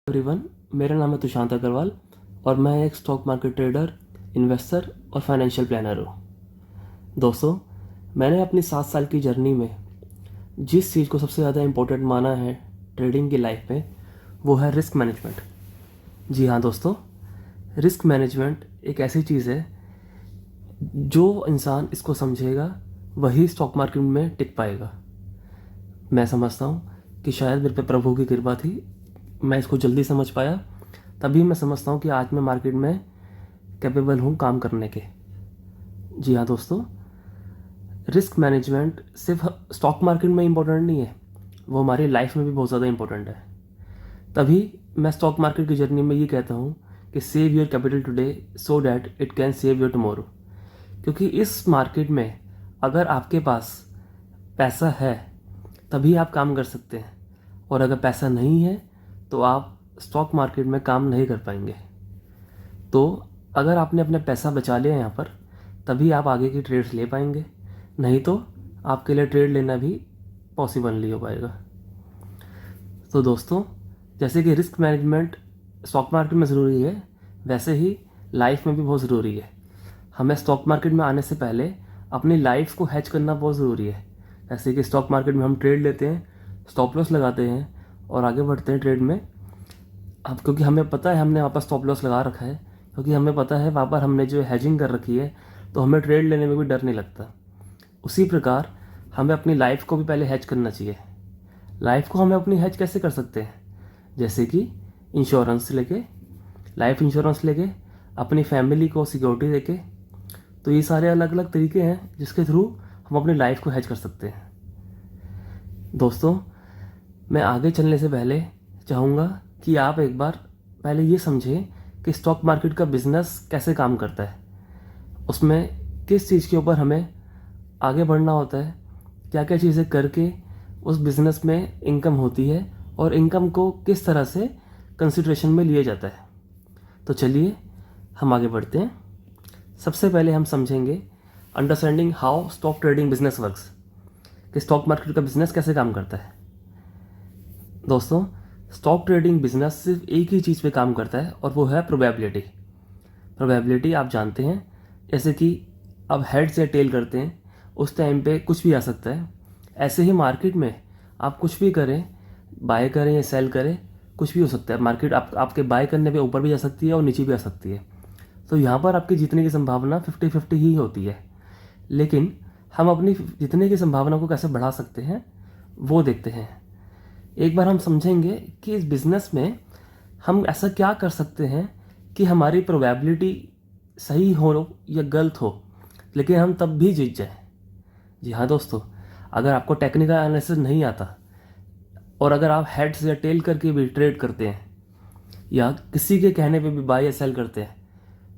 Everyone, मेरा नाम है तुषांत अग्रवाल और मैं एक स्टॉक मार्केट ट्रेडर, इन्वेस्टर और फाइनेंशियल प्लानर हूँ। दोस्तों, मैंने अपनी 7 साल की जर्नी में जिस चीज़ को सबसे ज़्यादा इम्पोर्टेंट माना है ट्रेडिंग की लाइफ में, वो है रिस्क मैनेजमेंट। जी हाँ दोस्तों, रिस्क मैनेजमेंट एक ऐसी चीज़ है, जो इंसान इसको समझेगा वही स्टॉक मार्केट में टिक पाएगा। मैं समझता हूँ कि शायद मेरे पे प्रभु की कृपा थी, मैं इसको जल्दी समझ पाया, तभी मैं समझता हूँ कि आज मैं मार्केट में कैपेबल हूँ काम करने के। जी हाँ दोस्तों, रिस्क मैनेजमेंट सिर्फ स्टॉक मार्केट में इम्पोर्टेंट नहीं है, वो हमारी लाइफ में भी बहुत ज़्यादा इम्पोर्टेंट है। तभी मैं स्टॉक मार्केट की जर्नी में ये कहता हूँ कि save your capital today so that it can save your tomorrow. क्योंकि इस मार्केट में अगर आपके पास पैसा है तभी आप काम कर सकते हैं, और अगर पैसा नहीं है तो आप स्टॉक मार्केट में काम नहीं कर पाएंगे। तो अगर आपने अपना पैसा बचा लिया यहाँ पर, तभी आप आगे की ट्रेड्स ले पाएंगे, नहीं तो आपके लिए ट्रेड लेना भी पॉसिबल नहीं हो पाएगा। तो दोस्तों, जैसे कि रिस्क मैनेजमेंट स्टॉक मार्केट में ज़रूरी है, वैसे ही लाइफ में भी बहुत ज़रूरी है। हमें स्टॉक मार्केट में आने से पहले अपनी लाइफ को हैच करना बहुत ज़रूरी है। जैसे कि स्टॉक मार्केट में हम ट्रेड लेते हैं, स्टॉप लॉस लगाते हैं और आगे बढ़ते हैं ट्रेड में। अब क्योंकि हमें पता है हमने वहाँ पर स्टॉप लॉस लगा रखा है, क्योंकि हमें पता है वहाँ पर हमने जो हैजिंग कर रखी है, तो हमें ट्रेड लेने में भी डर नहीं लगता। उसी प्रकार हमें अपनी लाइफ को भी पहले हैच करना चाहिए। लाइफ को हमें अपनी हैच कैसे कर सकते हैं? जैसे कि इंश्योरेंस लेके, लाइफ इंश्योरेंस लेके, अपनी फैमिली को सिक्योरिटी देके। तो ये सारे अलग अलग तरीके हैं जिसके थ्रू हम अपनी लाइफ को हैच कर सकते हैं। दोस्तों, मैं आगे चलने से पहले चाहूँगा कि आप एक बार पहले ये समझें कि स्टॉक मार्केट का बिजनेस कैसे काम करता है, उसमें किस चीज़ के ऊपर हमें आगे बढ़ना होता है, क्या क्या चीज़ें करके उस बिज़नेस में इनकम होती है और इनकम को किस तरह से कंसिडरेशन में लिया जाता है। तो चलिए हम आगे बढ़ते हैं। सबसे पहले हम समझेंगे understanding how stock trading business works, कि स्टॉक मार्केट का बिजनेस कैसे काम करता है। दोस्तों, स्टॉक ट्रेडिंग बिजनेस सिर्फ एक ही चीज़ पे काम करता है और वो है प्रोबेबिलिटी। प्रोबेबिलिटी आप जानते हैं, जैसे कि अब हेड से टेल करते हैं, उस टाइम पे कुछ भी आ सकता है। ऐसे ही मार्केट में आप कुछ भी करें, बाय करें या सेल करें, कुछ भी हो सकता है। मार्केट आपके बाय करने पे ऊपर भी जा सकती है और नीचे भी आ सकती है। तो यहाँ पर आपकी जीतने की संभावना 50-50 ही होती है। लेकिन हम अपनी जीतने की संभावना को कैसे बढ़ा सकते हैं, वो देखते हैं। एक बार हम समझेंगे कि इस बिज़नेस में हम ऐसा क्या कर सकते हैं कि हमारी प्रोबेबिलिटी सही हो या गलत हो, लेकिन हम तब भी जीत जाएं। जी हाँ दोस्तों, अगर आपको टेक्निकल एनालिसिस नहीं आता और अगर आप हेड्स या टेल करके भी ट्रेड करते हैं या किसी के कहने पे भी बाय या सेल करते हैं,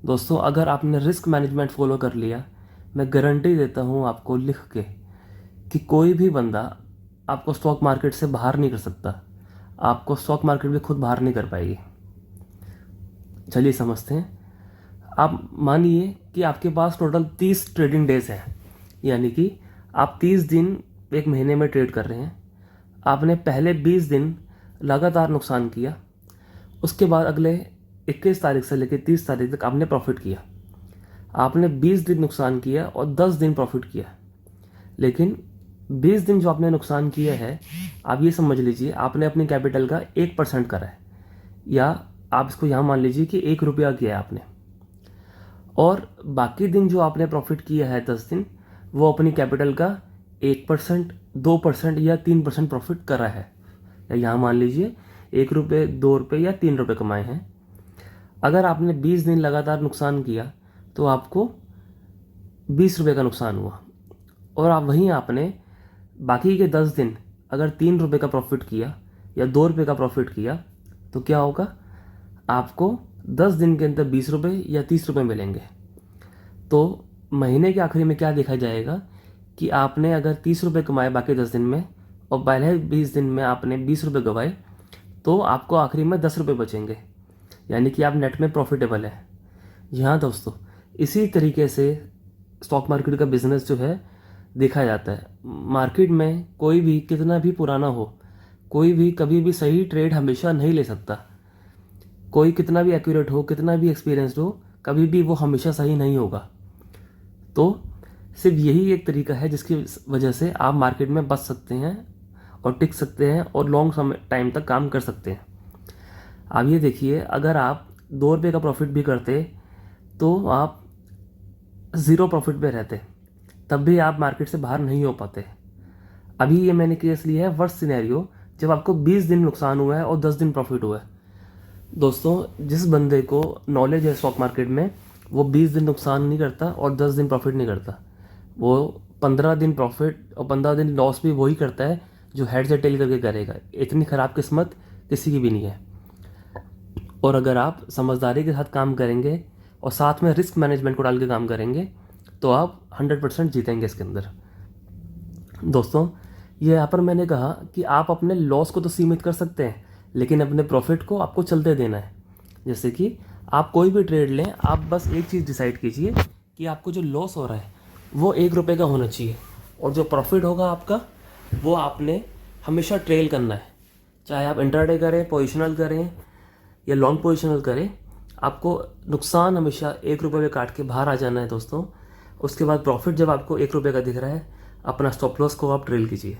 दोस्तों अगर आपने रिस्क मैनेजमेंट फॉलो कर लिया, मैं गारंटी देता हूँ आपको लिख के कि कोई भी बंदा आपको स्टॉक मार्केट से बाहर नहीं कर सकता। आपको स्टॉक मार्केट भी खुद बाहर नहीं कर पाएगी। चलिए समझते हैं। आप मानिए कि आपके पास टोटल 30 ट्रेडिंग डेज हैं, यानी कि आप 30 दिन एक महीने में ट्रेड कर रहे हैं। आपने पहले 20 दिन लगातार नुकसान किया, उसके बाद अगले 21 तारीख से लेकर 30 तारीख तक आपने प्रॉफिट किया। आपने 20 दिन नुकसान किया और 10 दिन प्रॉफिट किया। लेकिन 20 दिन जो आपने नुकसान किया है, आप ये समझ लीजिए आपने अपनी कैपिटल का 1% करा है, या आप इसको यहाँ मान लीजिए कि 1 रुपया किया है आपने। और बाकी दिन जो आपने प्रॉफिट किया है 10 दिन, वो अपनी कैपिटल का 1%, 2% या 3% प्रॉफिट करा है। या यहाँ मान लीजिए 1 रुपये, 2 रुपये या 3 रुपये कमाए हैं। अगर आपने 20 दिन लगातार नुकसान किया तो आपको 20 रुपये का नुकसान हुआ, और आप वहीं आपने बाकी के 10 दिन अगर 3 रुपये का प्रॉफिट किया या 2 रुपये का प्रॉफिट किया, तो क्या होगा? आपको 10 दिन के अंदर 20 रुपये या 30 रुपये मिलेंगे। तो महीने के आखिरी में क्या देखा जाएगा कि आपने अगर 30 रुपये कमाए बाकी 10 दिन में, और पहले 20 दिन में आपने 20 रुपये गंवाए, तो आपको आखिरी में 10 रुपये बचेंगे, यानी कि आप नेट में प्रॉफिटेबल है। जी हाँ दोस्तों, इसी तरीके से स्टॉक मार्केट का बिजनेस जो है देखा जाता है। मार्केट में कोई भी कितना भी पुराना हो, कोई भी कभी भी सही ट्रेड हमेशा नहीं ले सकता। कोई कितना भी एक्यूरेट हो, कितना भी एक्सपीरियंसड हो, कभी भी वो हमेशा सही नहीं होगा। तो सिर्फ यही एक तरीका है जिसकी वजह से आप मार्केट में बच सकते हैं और टिक सकते हैं और लॉन्ग समय टाइम तक काम कर सकते हैं। अब ये देखिए, अगर आप 2 रुपये का प्रॉफिट भी करते तो आप ज़ीरो प्रॉफिट पे रहते, तब भी आप मार्केट से बाहर नहीं हो पाते। अभी ये मैंने केस लिया है वर्स्ट सिनेरियो, जब आपको 20 दिन नुकसान हुआ है और 10 दिन प्रॉफिट हुआ है। दोस्तों, जिस बंदे को नॉलेज है स्टॉक मार्केट में, वो 20 दिन नुकसान नहीं करता और 10 दिन प्रॉफिट नहीं करता। वो 15 दिन प्रॉफिट और 15 दिन लॉस भी वही करता है जो हेड से टेल करके करेगा। इतनी ख़राब किस्मत किसी की भी नहीं है। और अगर आप समझदारी के साथ काम करेंगे और साथ में रिस्क मैनेजमेंट को डाल के काम करेंगे तो आप 100% जीतेंगे इसके अंदर। दोस्तों, ये यहाँ पर मैंने कहा कि आप अपने लॉस को तो सीमित कर सकते हैं, लेकिन अपने प्रॉफिट को आपको चलते देना है। जैसे कि आप कोई भी ट्रेड लें, आप बस एक चीज़ डिसाइड कीजिए कि आपको जो लॉस हो रहा है वो 1 रुपये का होना चाहिए, और जो प्रॉफिट होगा आपका वो आपने हमेशा ट्रेल करना है। चाहे आप इंट्राडे करें, पोजिशनल करें या लॉन्ग पोजिशनल करें, आपको नुकसान हमेशा 1 रुपये में काट के बाहर आ जाना है दोस्तों। उसके बाद प्रॉफिट जब आपको 1 रुपये का दिख रहा है, अपना स्टॉप लॉस को आप ट्रेल कीजिए।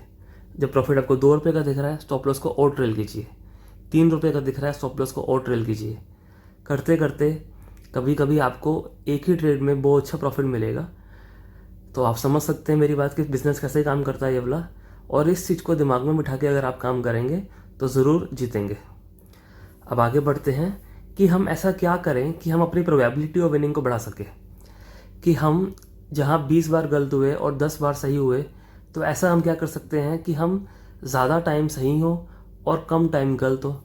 जब प्रॉफिट आपको 2 रुपये का दिख रहा है, स्टॉप लॉस को और ट्रेल कीजिए। 3 रुपये का दिख रहा है, स्टॉप लॉस को और ट्रेल कीजिए। करते करते कभी कभी आपको एक ही ट्रेड में बहुत अच्छा प्रॉफिट मिलेगा। तो आप समझ सकते हैं मेरी बात कि बिज़नेस कैसे काम करता है ये वाला। और इस चीज़ को दिमाग में बिठा के अगर आप काम करेंगे तो ज़रूर जीतेंगे। अब आगे बढ़ते हैं कि हम ऐसा क्या करें कि हम अपनी प्रोबेबिलिटी ऑफ विनिंग को बढ़ा सकें। कि हम जहाँ 20 बार गलत हुए और 10 बार सही हुए, तो ऐसा हम क्या कर सकते हैं कि हम ज़्यादा टाइम सही हो और कम टाइम गलत हो।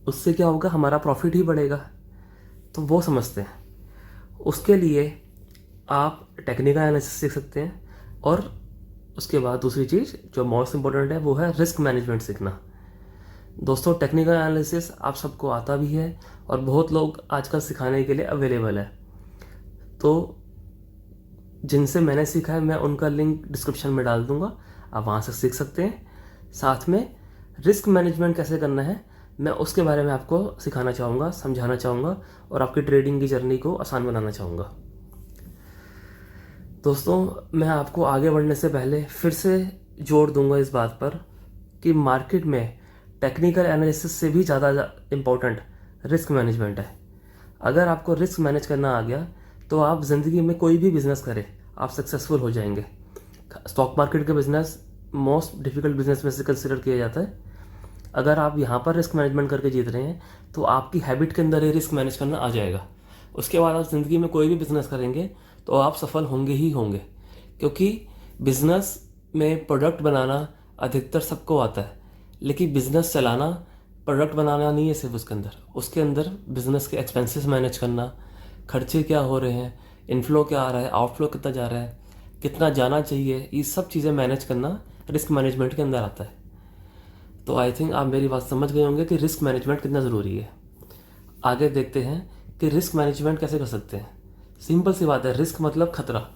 उससे क्या होगा, हमारा प्रॉफिट ही बढ़ेगा। तो वो समझते हैं। उसके लिए आप टेक्निकल एनालिसिस सीख सकते हैं, और उसके बाद दूसरी चीज़ जो मोस्ट इम्पोर्टेंट है वो है रिस्क मैनेजमेंट सीखना। दोस्तों, टेक्निकल एनालिसिस आप सबको आता भी है और बहुत लोग आजकल सिखाने के लिए अवेलेबल है। तो जिनसे मैंने सीखा है मैं उनका लिंक डिस्क्रिप्शन में डाल दूंगा, आप वहाँ से सीख सकते हैं। साथ में रिस्क मैनेजमेंट कैसे करना है मैं उसके बारे में आपको सिखाना चाहूँगा, समझाना चाहूँगा और आपकी ट्रेडिंग की जर्नी को आसान बनाना चाहूँगा। दोस्तों, मैं आपको आगे बढ़ने से पहले फिर से जोर दूंगा इस बात पर कि मार्केट में टेक्निकल एनालिसिस से भी ज़्यादा इम्पोर्टेंट रिस्क मैनेजमेंट है। अगर आपको रिस्क मैनेज करना आ गया तो आप ज़िंदगी में कोई भी बिज़नेस करें, आप सक्सेसफुल हो जाएंगे। स्टॉक मार्केट का बिज़नेस मोस्ट डिफ़िकल्ट बिज़नेस में से कंसिडर किया जाता है। अगर आप यहाँ पर रिस्क मैनेजमेंट करके जीत रहे हैं तो आपकी हैबिट के अंदर ये रिस्क मैनेज करना आ जाएगा। उसके बाद आप ज़िंदगी में कोई भी बिज़नेस करेंगे तो आप सफल होंगे ही होंगे, क्योंकि बिज़नेस में प्रोडक्ट बनाना अधिकतर सबको आता है, लेकिन बिज़नेस चलाना प्रोडक्ट बनाना नहीं है सिर्फ। उसके अंदर बिज़नेस के एक्सपेंसेस मैनेज करना, खर्चे क्या हो रहे हैं, इनफ्लो क्या आ रहा है, आउटफ्लो कितना जा रहा है, कितना जाना चाहिए, ये सब चीज़ें मैनेज करना रिस्क मैनेजमेंट के अंदर आता है। तो आई थिंक आप मेरी बात समझ गए होंगे कि रिस्क मैनेजमेंट कितना ज़रूरी है। आगे देखते हैं कि रिस्क मैनेजमेंट कैसे कर सकते हैं। सिंपल सी बात है, रिस्क मतलब खतरा,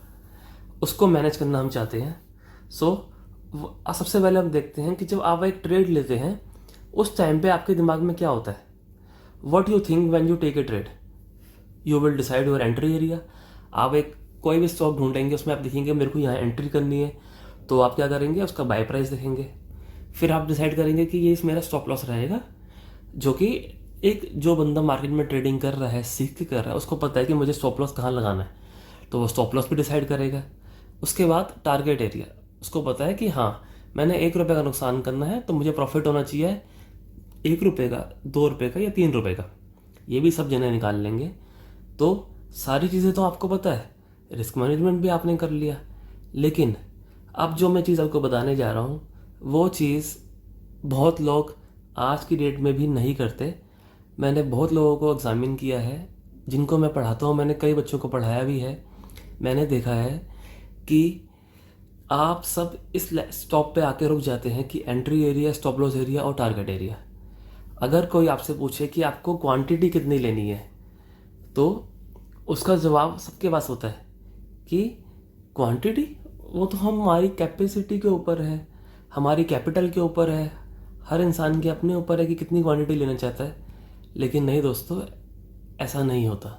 उसको मैनेज करना हम चाहते हैं। सबसे पहले हम देखते हैं कि जब आप एक ट्रेड लेते हैं उस टाइम पे आपके दिमाग में क्या होता है। What you think when you take a trade, you will decide your entry area. आप एक कोई भी स्टॉक ढूंढेंगे, उसमें आप देखेंगे मेरे को यहाँ एंट्री करनी है, तो आप क्या करेंगे, उसका बाय प्राइस देखेंगे। फिर आप डिसाइड करेंगे कि ये मेरा स्टॉप लॉस रहेगा, जो कि एक जो बंदा मार्केट में ट्रेडिंग कर रहा है, सीख के कर रहा है, उसको पता है कि मुझे स्टॉप लॉस कहाँ लगाना है, तो वो स्टॉप लॉस भी डिसाइड करेगा। उसके बाद टारगेट एरिया, उसको पता है कि हाँ मैंने 1 रुपये का नुकसान करना है तो मुझे प्रॉफिट होना चाहिए 1 रुपये का, 2 रुपये का या 3 रुपये का, ये भी सब जने निकाल लेंगे। तो सारी चीज़ें तो आपको पता है, रिस्क मैनेजमेंट भी आपने कर लिया। लेकिन अब जो मैं चीज़ आपको बताने जा रहा हूँ वो चीज़ बहुत लोग आज की डेट में भी नहीं करते। मैंने बहुत लोगों को एग्जामिन किया है, जिनको मैं पढ़ाता हूँ, मैंने कई बच्चों को पढ़ाया भी है। मैंने देखा है कि आप सब इस स्टॉप पे आके रुक जाते हैं कि entry area, stop loss area और टारगेट एरिया। अगर कोई आपसे पूछे कि आपको क्वांटिटी कितनी लेनी है, तो उसका जवाब सबके पास होता है कि क्वांटिटी वो तो हमारी कैपेसिटी के ऊपर है, हमारी कैपिटल के ऊपर है, हर इंसान के अपने ऊपर है कि कितनी क्वांटिटी लेना चाहता है। लेकिन नहीं दोस्तों, ऐसा नहीं होता।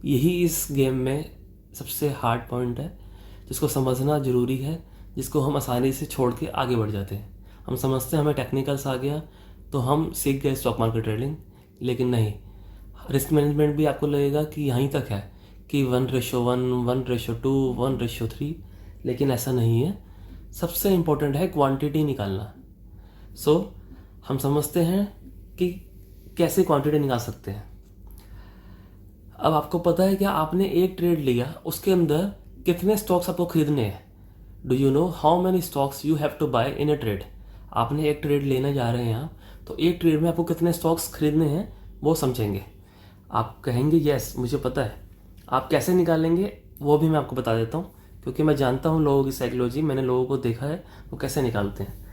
यही इस गेम में सबसे हार्ड पॉइंट है, जिसको समझना ज़रूरी है, जिसको हम आसानी से छोड़ के आगे बढ़ जाते हैं। हम समझते हैं हमें टेक्निकल्स आ गया तो हम सीख गए स्टॉक मार्केट ट्रेडिंग, लेकिन नहीं। रिस्क मैनेजमेंट भी आपको लगेगा कि यहीं तक है कि 1:1, 1:2, 1:3, लेकिन ऐसा नहीं है। सबसे इम्पोर्टेंट है क्वांटिटी निकालना। हम समझते हैं कि कैसे क्वांटिटी निकाल सकते हैं। अब आपको पता है क्या, आपने एक ट्रेड लिया, उसके अंदर कितने स्टॉक्स आपको खरीदने हैं? Do you know how many stocks you have to buy in a trade? आपने एक ट्रेड लेने जा रहे हैं आप, तो एक ट्रेड में आपको कितने स्टॉक्स खरीदने हैं वो समझेंगे। आप कहेंगे यस मुझे पता है। आप कैसे निकालेंगे वो भी मैं आपको बता देता हूँ, क्योंकि मैं जानता हूँ लोगों की साइकोलॉजी, मैंने लोगों को देखा है वो कैसे निकालते हैं।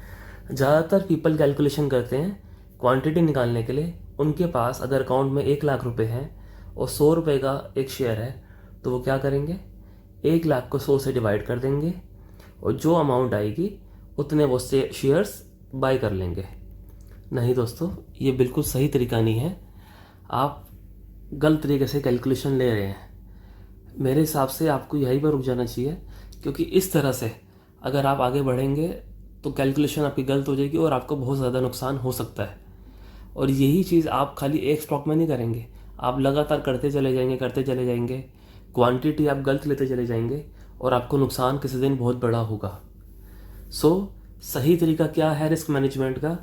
ज़्यादातर पीपल कैलकुलेशन करते हैं क्वांटिटी निकालने के लिए। उनके पास अगर अकाउंट में 1 लाख रुपए हैं और 100 रुपये का एक शेयर है, तो वो क्या करेंगे, 1 लाख को 100 से डिवाइड कर देंगे और जो अमाउंट आएगी उतने वो से शेयर्स बाय कर लेंगे। नहीं दोस्तों, ये बिल्कुल सही तरीका नहीं है। आप गलत तरीके से कैलकुलेशन ले रहे हैं। मेरे हिसाब से आपको यहीं पर रुक जाना चाहिए, क्योंकि इस तरह से अगर आप आगे बढ़ेंगे तो कैलकुलेशन आपकी गलत हो जाएगी और आपको बहुत ज़्यादा नुकसान हो सकता है। और यही चीज़ आप खाली एक स्टॉक में नहीं करेंगे, आप लगातार करते चले जाएंगे, क्वांटिटी आप गलत लेते चले जाएंगे और आपको नुकसान किसी दिन बहुत बड़ा होगा। सही तरीका क्या है रिस्क मैनेजमेंट का,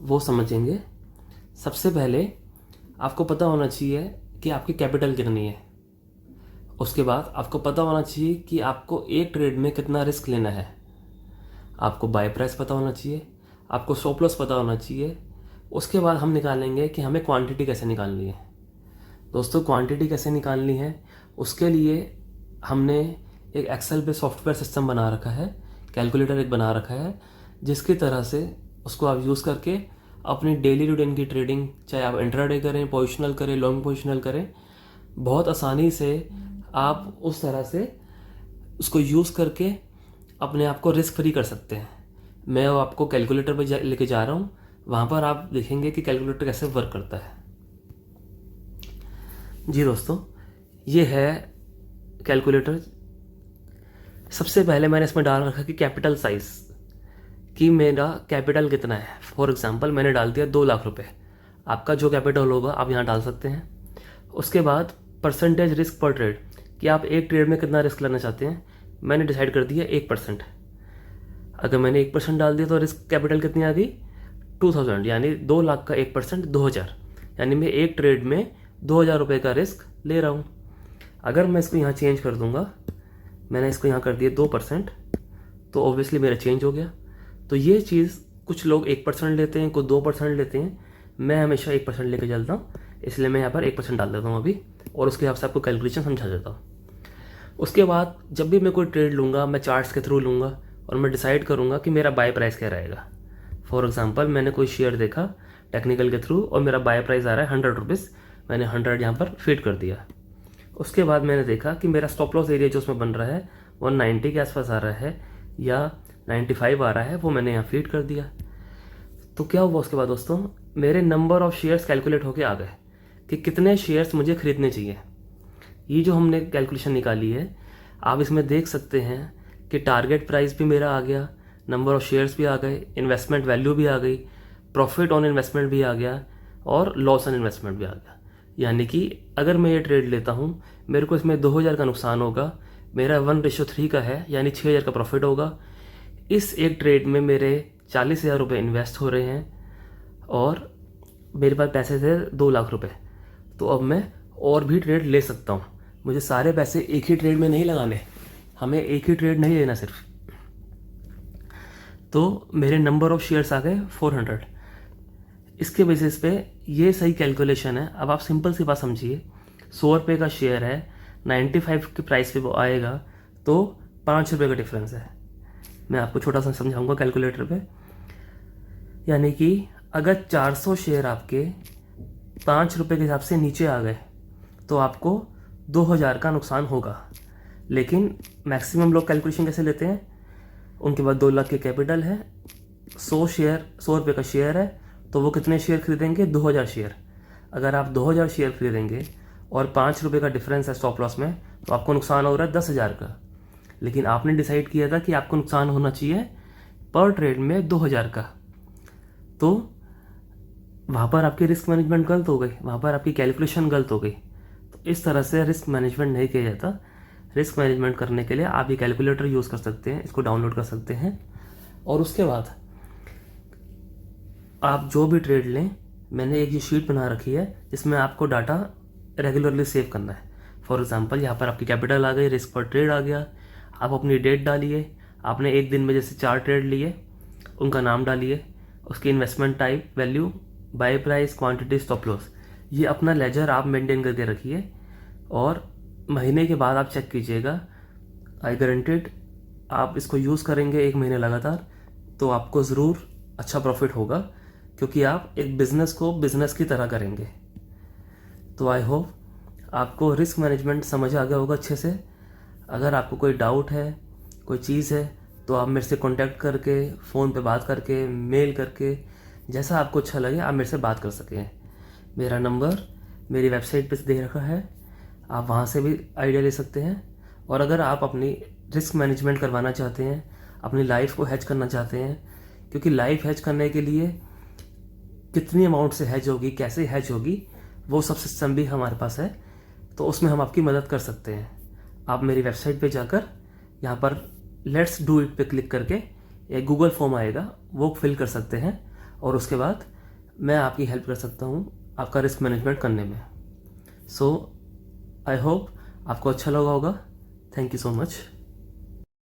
वो समझेंगे। सबसे पहले आपको पता होना चाहिए कि आपकी कैपिटल कितनी है। उसके बाद आपको पता होना चाहिए कि आपको एक ट्रेड में कितना रिस्क लेना है। आपको बाय प्राइस पता होना चाहिए, आपको स्टॉप लॉस पता होना चाहिए। उसके बाद हम निकालेंगे कि हमें क्वांटिटी कैसे निकालनी है। दोस्तों, क्वांटिटी कैसे निकालनी है उसके लिए हमने एक एक्सेल पे सॉफ्टवेयर सिस्टम बना रखा है, कैलकुलेटर एक बना रखा है, जिसकी तरह से उसको आप यूज़ करके अपनी डेली रूटीन की ट्रेडिंग, चाहे आप इंट्राडे करें, पोजिशनल करें, लॉन्ग पोजिशनल करें, बहुत आसानी से आप उस तरह से उसको यूज़ करके अपने आप को रिस्क फ्री कर सकते हैं। मैं आपको कैलकुलेटर पर लेके जा रहा हूँ, वहाँ पर आप देखेंगे कि कैलकुलेटर कैसे वर्क करता है। जी दोस्तों, ये है कैलकुलेटर। सबसे पहले मैंने इसमें डाल रखा कि कैपिटल साइज़, कि मेरा कैपिटल कितना है। फॉर एग्जांपल मैंने डाल दिया 2 लाख रुपए। आपका जो कैपिटल होगा आप यहाँ डाल सकते हैं। उसके बाद परसेंटेज रिस्क पर ट्रेड, कि आप एक ट्रेड में कितना रिस्क लेना चाहते हैं। मैंने डिसाइड कर दिया 1%। अगर मैंने 1% डाल दिया तो रिस्क कैपिटल कितनी आ गई, 2000, यानी 2 लाख का 1% 2000, यानी मैं एक ट्रेड में 2000 रुपये का रिस्क ले रहा हूँ। अगर मैं इसको यहाँ चेंज कर दूंगा, मैंने इसको यहाँ कर दिया 2%, तो ऑब्वियसली मेरा चेंज हो गया। तो ये चीज़ कुछ लोग 1% लेते हैं, कुछ 2% लेते हैं। मैं हमेशा 1% लेके चलता हूँ, इसलिए मैं यहाँ पर 1% डाल देता हूँ अभी, और उसके हिसाब से आपको कैलकुलेशन समझा देता हूँ। उसके बाद जब भी मैं कोई ट्रेड लूँगा, मैं चार्ट्स के थ्रू लूँगा और मैं डिसाइड करूँगा कि मेरा बाय प्राइस क्या रहेगा। फॉर एग्जांपल मैंने कोई शेयर देखा टेक्निकल के थ्रू और मेरा बाय प्राइस आ रहा है 100 रुपीज़, मैंने 100 यहाँ पर फीड कर दिया। उसके बाद मैंने देखा कि मेरा स्टॉप लॉस एरिया जो उसमें बन रहा है 190 के आसपास आ रहा है या 95 आ रहा है, वो मैंने यहाँ फीड कर दिया। तो क्या हुआ उसके बाद दोस्तों, मेरे नंबर ऑफ शेयर्स कैलकुलेट होके आ गए कि कितने शेयर्स मुझे खरीदने चाहिए। ये जो हमने कैलकुलेशन निकाली है, आप इसमें देख सकते हैं कि टारगेट प्राइस भी मेरा आ गया, नंबर ऑफ शेयर्स भी आ गए, इन्वेस्टमेंट वैल्यू भी आ गई, प्रॉफिट ऑन इन्वेस्टमेंट भी आ गया और लॉस ऑन इन्वेस्टमेंट भी आ गया। यानी कि अगर मैं ये ट्रेड लेता हूँ, मेरे को इसमें 2000 का नुकसान होगा, मेरा 1:3 का है, यानी 6000 का प्रॉफिट होगा। इस एक ट्रेड में मेरे 40,000 रुपये इन्वेस्ट हो रहे हैं और मेरे पास पैसे थे 2 लाख रुपए। तो अब मैं और भी ट्रेड ले सकता हूँ। मुझे सारे पैसे एक ही ट्रेड में नहीं लगाने, हमें एक ही ट्रेड नहीं लेना सिर्फ। तो मेरे नंबर ऑफ शेयर्स आ गए 400। इसके बेसिस पे ये सही कैलकुलेशन है। अब आप सिंपल सी बात समझिए, 100 रुपये का शेयर है, 95 की प्राइस पे वो आएगा, तो 5 रुपये का डिफरेंस है। मैं आपको छोटा सा समझाऊंगा कैलकुलेटर पे। यानी कि अगर 400 शेयर आपके 5 रुपये के हिसाब से नीचे आ गए तो आपको 2000 का नुकसान होगा। लेकिन मैक्सिमम लोग कैलकुलेशन कैसे लेते हैं, उनके पास 2 लाख के कैपिटल है, 100 रुपये का शेयर है, तो वो कितने शेयर खरीदेंगे, 2000 शेयर। अगर आप 2000 शेयर खरीदेंगे और 5 रुपये का डिफरेंस है स्टॉप लॉस में, तो आपको नुकसान हो रहा है 10,000 का। लेकिन आपने डिसाइड किया था कि आपको नुकसान होना चाहिए पर ट्रेड में 2000 का, तो वहाँ पर आपकी रिस्क मैनेजमेंट गलत हो गई, वहाँ पर आपकी कैलकुलेशन गलत हो गई। तो इस तरह से रिस्क मैनेजमेंट नहीं किया जाता। रिस्क मैनेजमेंट करने के लिए आप ये कैलकुलेटर यूज़ कर सकते हैं, इसको डाउनलोड कर सकते हैं। और उसके बाद आप जो भी ट्रेड लें, मैंने एक ये शीट बना रखी है जिसमें आपको डाटा रेगुलरली सेव करना है। फॉर एग्जांपल यहाँ पर आपकी कैपिटल आ गई, रिस्क पर ट्रेड आ गया, आप अपनी डेट डालिए, आपने एक दिन में जैसे 4 ट्रेड लिए, उनका नाम डालिए, उसकी investment type, value, buy price, quantity, stop loss, ये अपना लेजर आप मेंटेन करके रखिए। और महीने के बाद आप चेक कीजिएगा। आई गारंटेड आप इसको यूज़ करेंगे 1 महीने लगातार तो आपको ज़रूर अच्छा प्रॉफिट होगा, क्योंकि आप एक बिज़नेस को बिज़नेस की तरह करेंगे। तो आई होप आपको रिस्क मैनेजमेंट समझ आ गया होगा अच्छे से। अगर आपको कोई डाउट है, कोई चीज़ है, तो आप मेरे से कांटेक्ट करके, फ़ोन पे बात करके, मेल करके, जैसा आपको अच्छा लगे आप मेरे से बात कर सकें। मेरा नंबर मेरी वेबसाइट पे दे रखा है, आप वहाँ से भी आइडिया ले सकते हैं। और अगर आप अपनी रिस्क मैनेजमेंट करवाना चाहते हैं, अपनी लाइफ को हैज करना चाहते हैं, क्योंकि लाइफ हैज करने के लिए कितनी अमाउंट से हैज होगी, कैसे हैज होगी, वो सब सिस्टम भी हमारे पास है, तो उसमें हम आपकी मदद कर सकते हैं। आप मेरी वेबसाइट पे जाकर यहाँ पर लेट्स डू इट पे क्लिक करके एक गूगल फॉर्म आएगा, वो फिल कर सकते हैं, और उसके बाद मैं आपकी हेल्प कर सकता हूँ आपका रिस्क मैनेजमेंट करने में। सो आई होप आपको अच्छा लगा होगा। Thank you so much.